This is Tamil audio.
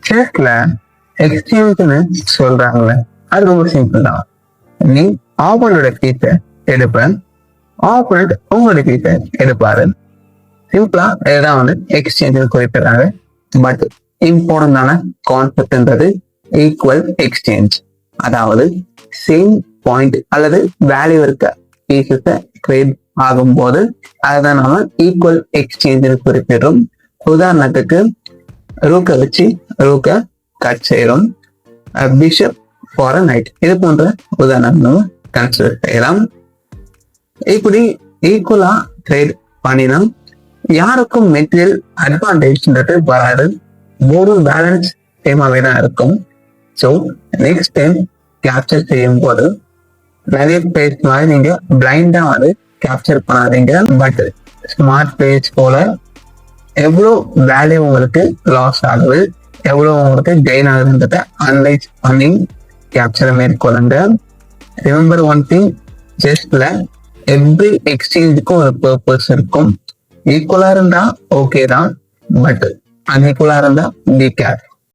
செஸ்ல எக்ஸ்சேஞ்ச்னு சொல்றாங்கல்ல, அது ரொம்ப சிம்பிள் தான். நீ ஆப்பனோட பீஸை எடுப்ப, ஆப்பனட் உங்களோட பீஸை எடுப்பாரு. சிம்பிளா இதுதான் வந்து எக்ஸ்சேஞ்ச் குறிப்பிடுறாங்க. பட் இம்பார்ட்டன்டான கான்செப்ட்ன்றது ஈக்குவல் எக்ஸ்சேஞ்ச். அதாவது சேம் பாயிண்ட் அல்லது வேல்யூ இருக்க பீசஸை ட்ரேட் ஆகும்போது அதுதான் நம்ம ஈக்குவல் எக்ஸ்சேஞ்ச் குறிப்பிடுறோம். உதாரணத்துக்கு ரூக்கை வச்சு ரூக்கை கட் செய்யறோம், பிஷப் ஃபார் நைட், இது போன்ற உதாரணம் நம்ம கன்சிடர் செய்யலாம். இப்படி ஈக்குவலா ட்ரேட் பண்ணினா யாருக்கும் மெட்டீரியல் அட்வான்டேஜ்ன்றது வராது. மூணு பேலன்ஸ் சேமாவே தான் இருக்கும். ஸோ நெக்ஸ்ட் டைம் கேப்சர் செய்யும் போது நிறைய பிளேஸ் மாதிரி நீங்க பிளைண்டா வந்து கேப்சர் பண்ணாதீங்க. பட் ஸ்மார்ட் பிளேஸ் போல எவ்வளோ வேல்யூ உங்களுக்கு லாஸ் ஆகுது, எவ்வளோ உங்களுக்கு கெயின் ஆகுதுன்றத அனலைஸ் பண்ணி கேப்சரை மேற்கொள்ளுங்க. ரிமெம்பர் ஒன் திங், செஸ்ல எவ்ரி எக்ஸ்சேஞ்சுக்கும் ஒரு பர்பஸ் இருக்கும். ஈக்குவலா இருந்தா ஓகே தான், பட் அன்ஈக்குவலா இருந்தா பி கேர்.